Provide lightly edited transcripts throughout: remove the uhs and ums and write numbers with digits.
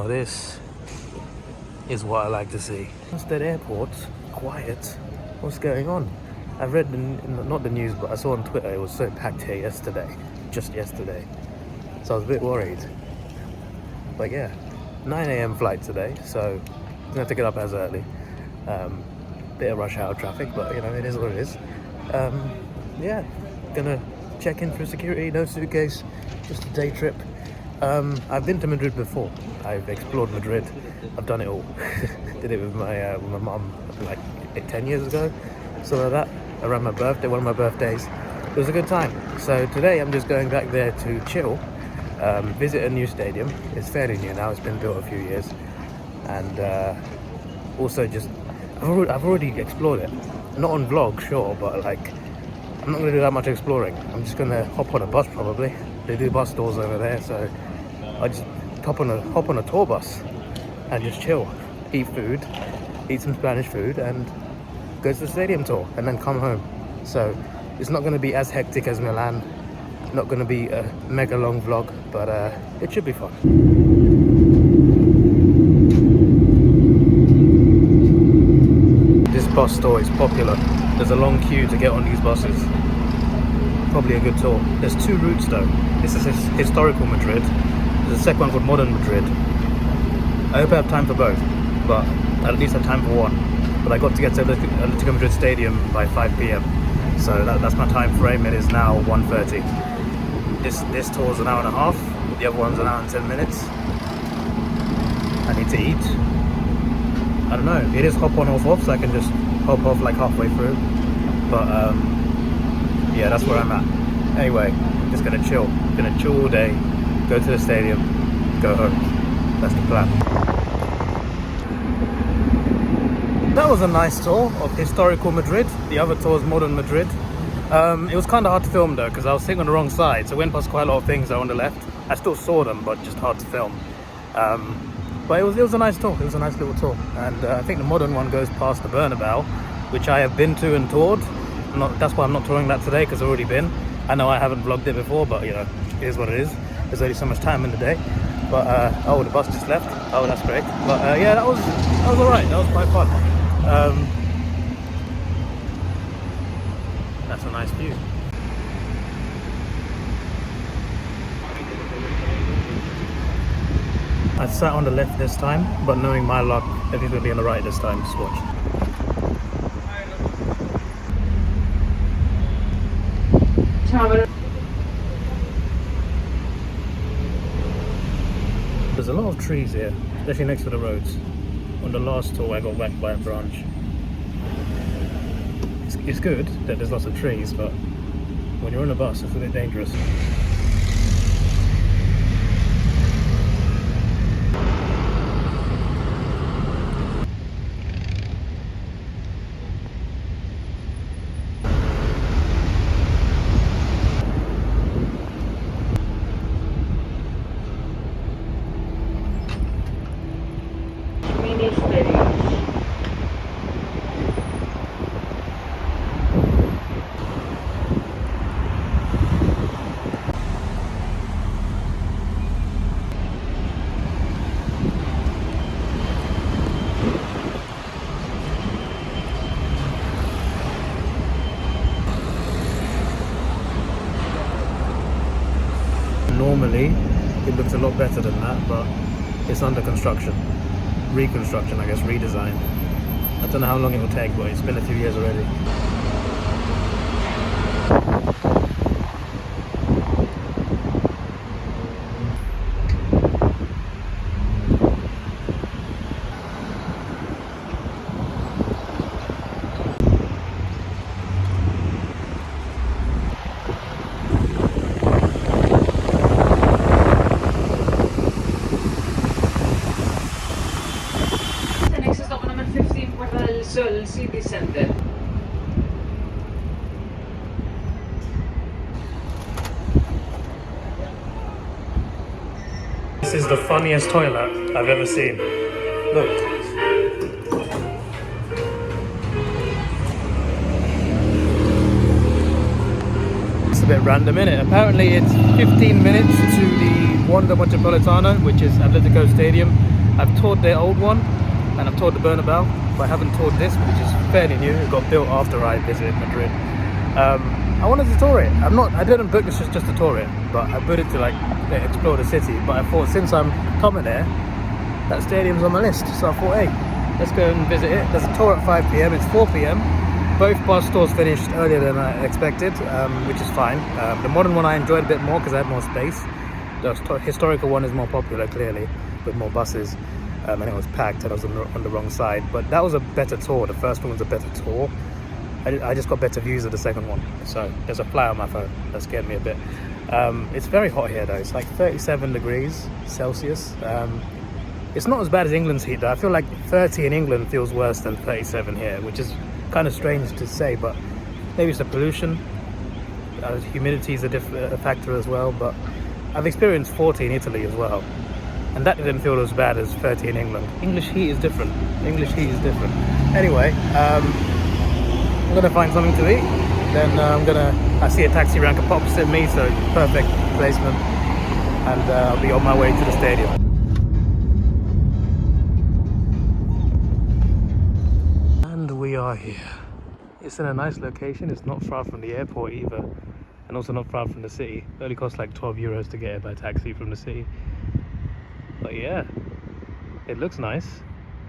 Now this is what I like to see. Instead airport, quiet. What's going on? I've read, not the news, but I saw on Twitter it was so packed here yesterday, just yesterday. So I was a bit worried. But yeah, 9 AM flight today, so gonna have to get up as early. Bit of rush hour traffic, but you know, it is what it is. Yeah, gonna check in through security, no suitcase, just a day trip. I've been to Madrid before. I've explored Madrid. I've done it all. Did it with my mum like 10 years ago, something like that, around my birthday, one of my birthdays. It was a good time. So today I'm just going back there to chill, visit a new stadium. It's fairly new now, it's been built a few years. And also just, I've already explored it. Not on vlog, sure, but like, I'm not gonna do that much exploring. I'm just gonna hop on a bus probably. They do bus tours over there, so I just hop on a tour bus and just chill, eat food, eat some Spanish food, and go to the stadium tour, and then come home. So it's not going to be as hectic as Milan, not going to be a mega long vlog, but it should be fun. This bus tour is popular. There's a long queue to get on these buses. Probably a good tour. There's two routes though. This is historical Madrid. There's a second one called modern Madrid. I hope I have time for both, but I at least have time for one. But I got to get to Atletico Madrid Stadium by 5 PM. So that's my time frame. It is now 1:30. This tour is an hour and a half. The other one's an hour and 10 minutes. I need to eat. I don't know. It is hop on, off, so I can just hop off like halfway through. But yeah, that's where I'm at. Anyway, just gonna chill. Gonna chill all day. Go to the stadium. Go home. That's the plan. That was a nice tour of historical Madrid. The other tour is modern Madrid. It was kind of hard to film though, because I was sitting on the wrong side, so I went past quite a lot of things that were on the left. I still saw them, but just hard to film. But it was a nice tour. It was a nice little tour, and I think the modern one goes past the Bernabeu, which I have been to and toured. That's why I'm not touring that today, because I've already been. I know I haven't vlogged it before, but you know, it is what it is. There's only so much time in the day. But oh, the bus just left. Oh, that's great. But yeah, that was alright. That was quite fun. That's a nice view. I sat on the left this time, but knowing my luck, everything's gonna be on the right this time. Just watch. There's a lot of trees here, especially next to the roads. On the last tour I got whacked by a branch. It's good that there's lots of trees, but when you're on a bus it's a bit dangerous. Normally it looks a lot better than that, but it's under construction, reconstruction, I guess, redesign. I don't know how long it will take, but it's been a few years already. City Center. This is the funniest toilet I've ever seen. Look. It's a bit random, innit? Apparently it's 15 minutes to the Wanda Metropolitano, which is Atletico Stadium. I've toured their old one, and I've toured the Bernabeu, but I haven't toured this, which is fairly new. It got built after I visited Madrid. I wanted to tour it. I didn't book this just to tour it, but I booked it to like explore the city. But I thought since I'm coming there, that stadium's on my list, so I thought, hey, let's go and visit it. There's a tour at 5 p.m. It's 4 p.m. Both bus tours finished earlier than I expected, which is fine. The modern one I enjoyed a bit more because I had more space. The historical one is more popular, clearly, with more buses, and it was packed and I was on the wrong side. But that was a better tour. The first one was a better tour. I just got better views of the second one. So there's a fly on my phone that scared me a bit. It's very hot here though. It's like 37 degrees Celsius. It's not as bad as England's heat though. I feel like 30 in England feels worse than 37 here, which is kind of strange to say, but maybe it's the pollution. Humidity is a factor as well, but I've experienced 40 in Italy as well, and that didn't feel as bad as 30 in England. English heat is different. Anyway, I'm gonna find something to eat, then I see a taxi rank up opposite me, so perfect placement, and I'll be on my way to the stadium. And we are here. It's in a nice location. It's not far from the airport either, and also not far from the city. It only costs like 12 euros to get here by taxi from the city. But yeah, it looks nice.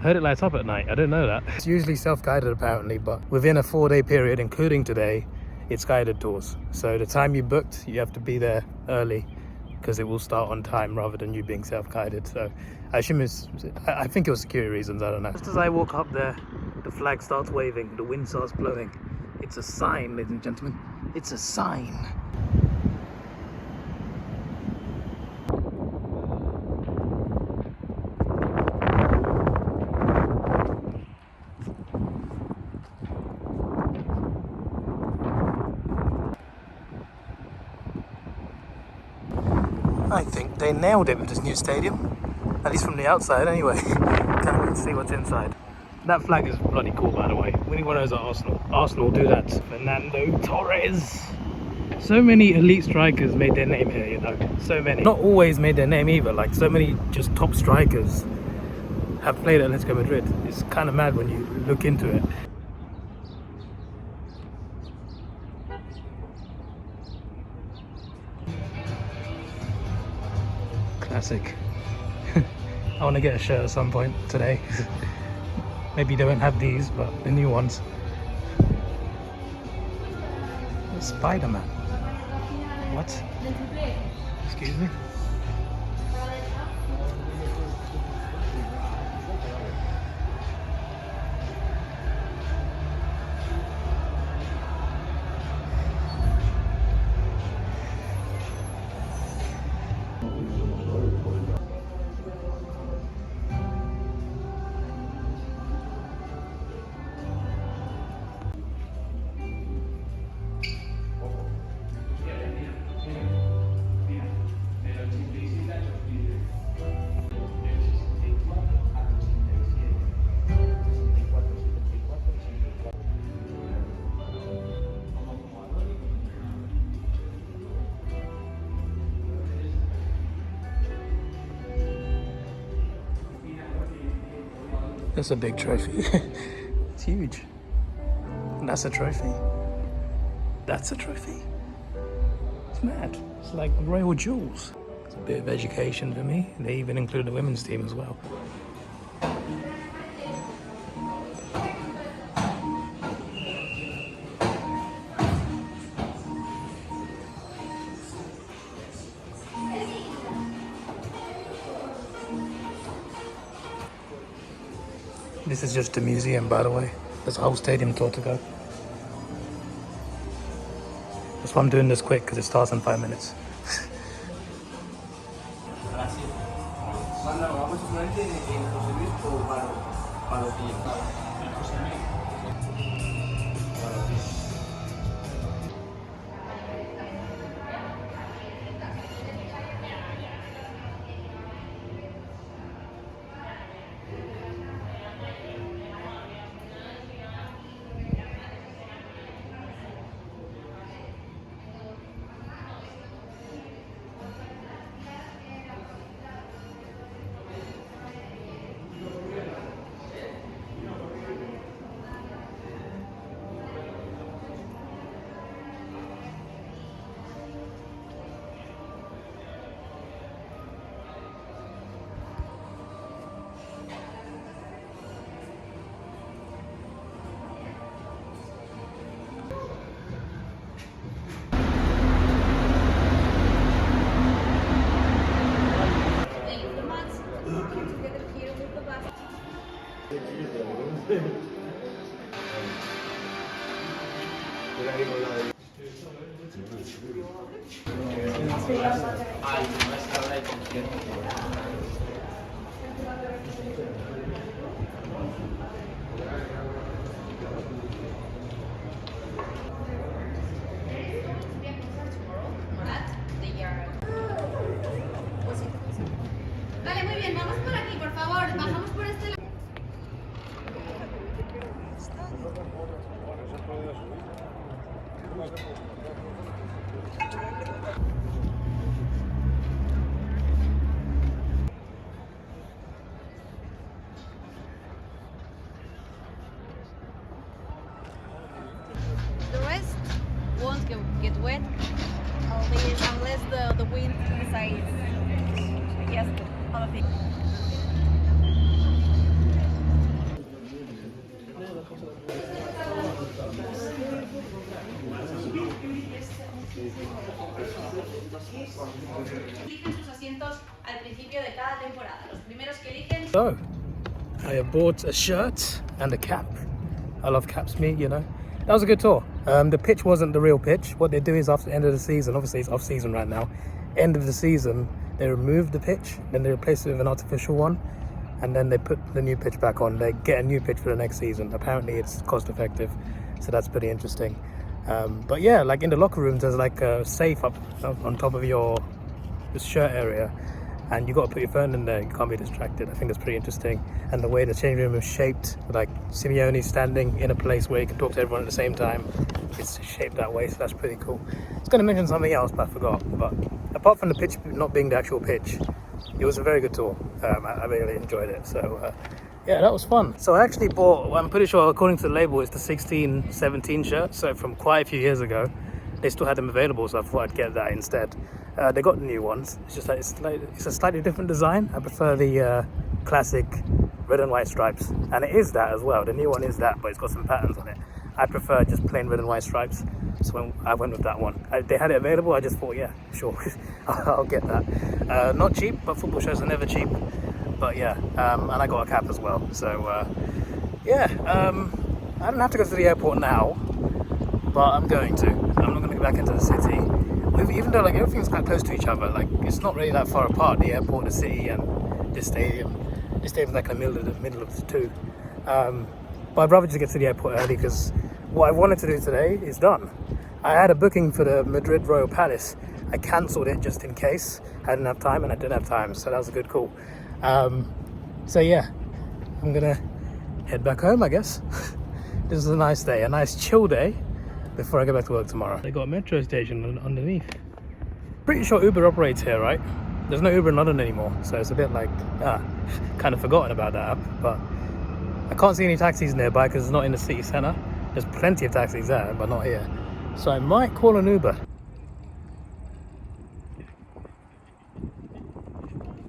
I heard it lights up at night. I didn't know that. It's usually self-guided apparently, but within a 4-day period, including today, it's guided tours. So the time you booked, you have to be there early because it will start on time rather than you being self-guided. So I think it was security reasons, I don't know. Just as I walk up there, the flag starts waving, the wind starts blowing. It's a sign, ladies and gentlemen. It's a sign. I think they nailed it with this new stadium, at least from the outside anyway. Can't wait to see what's inside. That flag is bloody cool, by the way. We need one of those at Arsenal. Arsenal do that. Fernando Torres. So many elite strikers made their name here, you know. So many. Not always made their name either. Like so many just top strikers have played at Atletico Madrid. It's kind of mad when you look into it. Classic. I want to get a shirt at some point today. Maybe they won't have these, but the new ones. Spider-Man. What? Excuse me? That's a big trophy. It's huge. And that's a trophy. That's a trophy. It's mad. It's like royal jewels. It's a bit of education for me. They even include the women's team as well. This is just a museum, by the way. There's a whole stadium tour to go. That's why I'm doing this quick, because it starts in 5 minutes. Vale, muy bien, vamos por aquí, por favor. Bajamos por este lado. The rest won't get wet unless the wind decides yes, other things. Eligen sus asientos al principio de cada temporada. Los primeros que eligen. So, I have bought a shirt and a cap. I love caps, me, you know. That was a good tour. The pitch wasn't the real pitch. What they do is after the end of the season, obviously it's off season right now, end of the season, they remove the pitch, then they replace it with an artificial one, and then they put the new pitch back on. They get a new pitch for the next season. Apparently it's cost effective, so that's pretty interesting. But yeah, like in the locker rooms, there's like a safe up on top of your shirt area, and you got to put your phone in there. You can't be distracted. I think that's pretty interesting. And the way the changing room is shaped, like Simeone standing in a place where you can talk to everyone at the same time, it's shaped that way, so that's pretty cool. I was going to mention something else, but I forgot. But apart from the pitch not being the actual pitch, it was a very good tour. I really enjoyed it. So yeah, that was fun. So I actually bought, I'm pretty sure according to the label, it's the 16-17 shirt. So from quite a few years ago, they still had them available, so I thought I'd get that instead. They got the new ones. It's just like it's a slightly different design. I prefer the classic red and white stripes, and it is that as well. The new one is that, but it's got some patterns on it. I prefer just plain red and white stripes, so I went with that one. They had it available. I just thought, yeah, sure, I'll get that. Not cheap, but football shirts are never cheap. But yeah, and I got a cap as well. So yeah, I don't have to go to the airport now, but I'm going to. I'm not going to go back into the city. Even though like everything's quite close to each other, like it's not really that far apart, the airport, the city, and this stadium. This stadium's like in the middle of the two. But I'd rather just get to the airport early, because what I wanted to do today is done. I had a booking for the Madrid Royal Palace. I cancelled it just in case. I didn't have time, and I didn't have time, so that was a good call. So yeah, I'm gonna head back home, I guess. This is a nice day, a nice chill day before I go back to work tomorrow. They got a metro station underneath. Pretty sure Uber operates here, right? There's no Uber in London anymore, so it's a bit like, kind of forgotten about that app. But I can't see any taxis nearby because it's not in the city centre. There's plenty of taxis there, but not here. So I might call an Uber.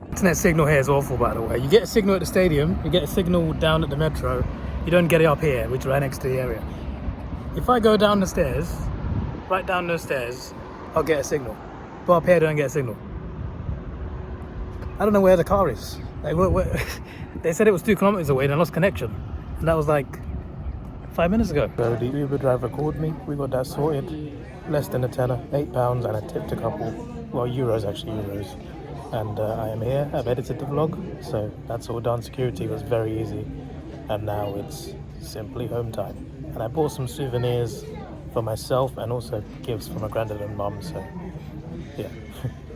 Internet signal here is awful, by the way. You get a signal at the stadium, you get a signal down at the metro. You don't get it up here, which is right next to the area. If I go down the stairs, right down those stairs, I'll get a signal. But up here, I don't get a signal. I don't know where the car is. Like, they said it was 2 kilometers away and I lost connection. And that was like 5 minutes ago. So the Uber driver called me. We got that sorted. Less than a tenner, £8, and I tipped a couple. Well, euros actually, euros. And I am here. I've edited the vlog. So that's all done. Security was very easy. And now it's simply home time. And I bought some souvenirs for myself and also gifts for my granddad and mum. So yeah.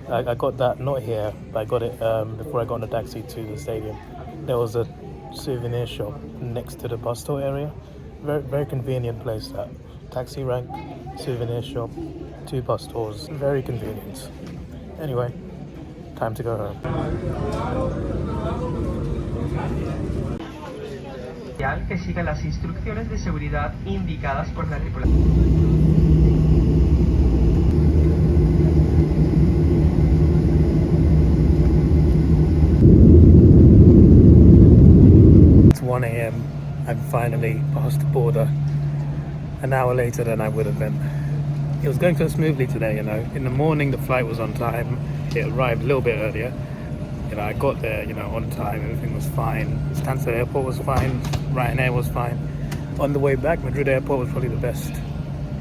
I got that not here, but I got it before I got on the taxi to the stadium. There was a souvenir shop next to the bus store area. Very, very convenient place, that. Taxi rank, souvenir shop, 2 bus stores. Very convenient. Anyway, time to go home. Que siga las instrucciones de seguridad indicadas por la tripulación. It's 1 a.m. I'm finally past the border. An hour later than I would have been. It was going so smoothly today, you know. In the morning the flight was on time. It arrived a little bit earlier. You know, I got there, you know, on time, everything was fine. Stansted Airport was fine, Ryanair was fine. On the way back, Madrid Airport was probably the best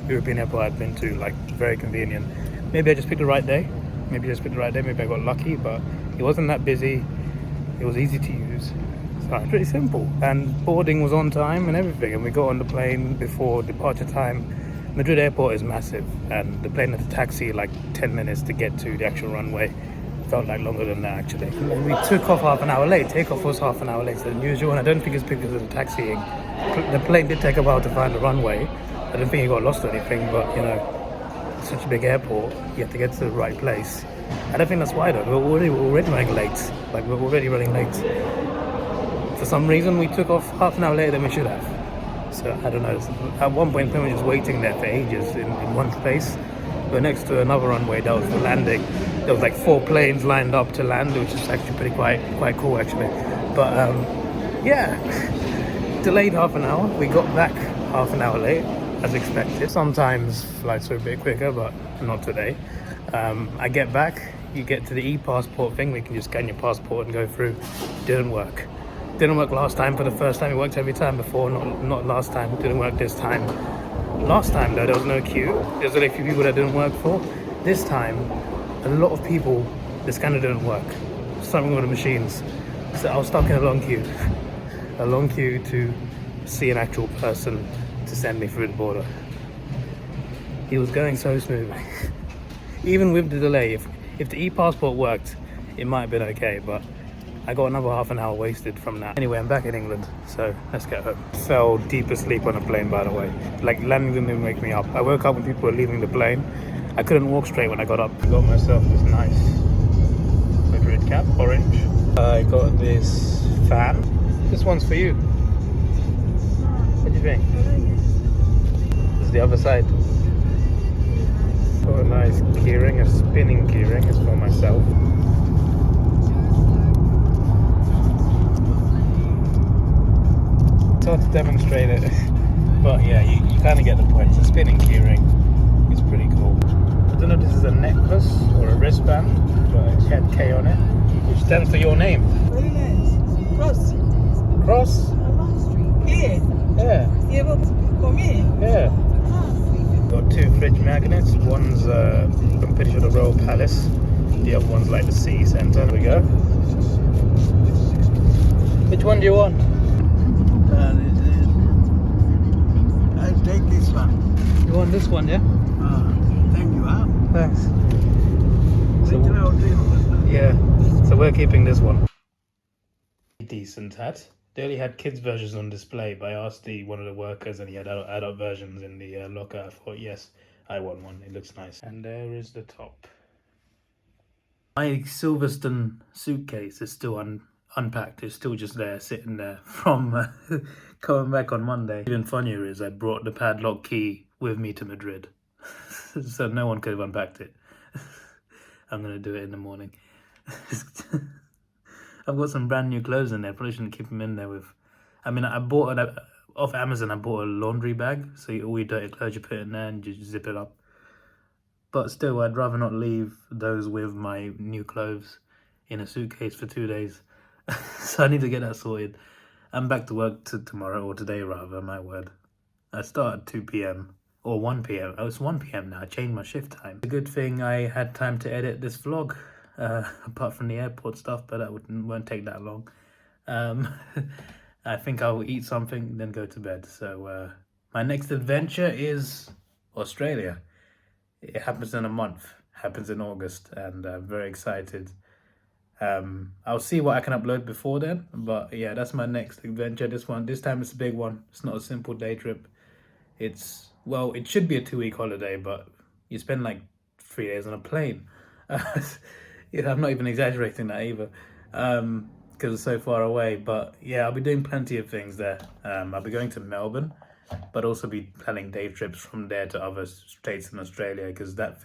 European airport I've been to, like very convenient. Maybe I just picked the right day. Maybe I got lucky, but it wasn't that busy. It was easy to use. So it's pretty simple. And boarding was on time and everything. And we got on the plane before departure time. Madrid Airport is massive, and the plane had to taxi like 10 minutes to get to the actual runway. Felt like longer than that actually. And we took off half an hour late. Takeoff was half an hour later than usual, and I don't think it's because of the taxiing. The plane did take a while to find the runway. I don't think it got lost or anything, but you know, it's such a big airport, you have to get to the right place. I don't think that's why though. We're already running late. Like we're already running late. For some reason, we took off half an hour later than we should have. So I don't know. At one point, we were just waiting there for ages in one place. We're next to another runway that was for landing. There was like 4 planes lined up to land, which is actually pretty quite cool actually. But yeah, delayed half an hour. We got back half an hour late, as expected. Sometimes flights are a bit quicker, but not today. I get back. You get to the e-passport thing. We can just scan your passport and go through. Didn't work. Didn't work last time for the first time. It worked every time before, not last time. Didn't work this time. Last time though, there was no queue. There was only a few people that didn't work for. This time, a lot of people, the scanner didn't work. Something with the machines. So I was stuck in a long queue. A long queue to see an actual person to send me through the border. He was going so smoothly. Even with the delay, if the e-passport worked, it might have been okay, but I got another half an hour wasted from that. Anyway, I'm back in England, so let's get home. Fell deep asleep on a plane, by the way. Like, landing didn't wake me up. I woke up when people were leaving the plane. I couldn't walk straight when I got up. I got myself this nice Madrid cap, orange. I got this fan. This one's for you. What do you think? This is the other side. Got a nice keyring, a spinning keyring. It's for myself. It's hard to demonstrate it, but yeah, you kind of get the point. It's a spinning keyring. It's pretty cool. I don't know if this is a necklace or a wristband, but it had K on it, which stands for your name. Very nice. Cross. Cross? Here. Yeah. Yeah, but for me. Yeah. Got 2 fridge magnets. One's I'm pretty sure the Royal Palace. The other one's like the city centre. There we go. Which one do you want? I'll take this one. You want this one, yeah? Thank you. Thanks. So, Yeah, so we're keeping this one. Decent hat. They only had kids versions on display, but I asked one of the workers and he had adult versions in the locker. I thought, yes, I want one. It looks nice. And there is the top. My Silverstone suitcase is still unpacked. It's still just there, sitting there from coming back on Monday. Even funnier is I brought the padlock key with me to Madrid. So no one could have unpacked it. I'm going to do it in the morning. I've got some brand new clothes in there. Probably shouldn't keep them in there with... I mean, I bought off Amazon, I bought a laundry bag. So all your dirty clothes you put in there and you just zip it up. But still, I'd rather not leave those with my new clothes in a suitcase for 2 days. So I need to get that sorted. I'm back to work tomorrow, or today rather, my word. I start at 2 p.m. or 1 p.m. Oh, it's 1 p.m. now. I changed my shift time. A good thing I had time to edit this vlog, apart from the airport stuff, but that won't take that long. I think I will eat something, then go to bed. So my next adventure is Australia. It happens in a month, happens in August, and I'm very excited. I'll see what I can upload before then, but yeah, that's my next adventure. This time it's a big one. It's not a simple day trip. Well, it should be a 2-week holiday, but you spend like 3 days on a plane. Yeah, I'm not even exaggerating that either, because it's so far away. But yeah, I'll be doing plenty of things there. I'll be going to Melbourne, but also be planning day trips from there to other states in Australia, because that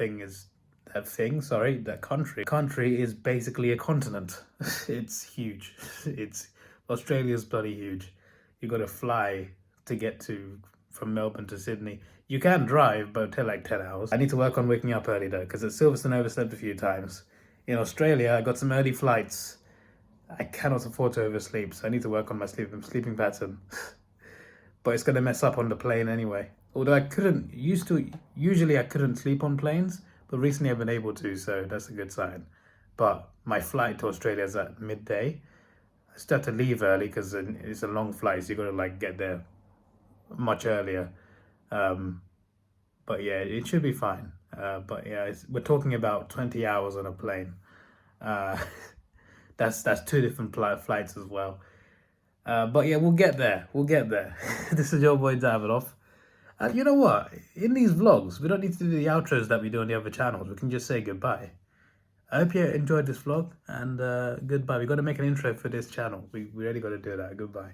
country is basically a continent. It's huge. Australia's bloody huge. You got to fly to get from Melbourne to Sydney. You can drive, but it'll take like 10 hours. I need to work on waking up early though, because at Silverstone I overslept a few times. In Australia, I got some early flights, I cannot afford to oversleep, so I need to work on my sleeping pattern. But it's gonna mess up on the plane anyway. Although I usually I couldn't sleep on planes, but recently I've been able to, so that's a good sign. But my flight to Australia is at midday. I still have to leave early because it's a long flight, so you gotta like get there much earlier. But yeah, it should be fine. But yeah, we're talking about 20 hours on a plane. That's 2 different flights as well. But yeah, we'll get there. We'll get there. This is your boy Davidoff. And you know what? In these vlogs, we don't need to do the outros that we do on the other channels. We can just say goodbye. I hope you enjoyed this vlog, and goodbye. We got to make an intro for this channel. We really got to do that. Goodbye.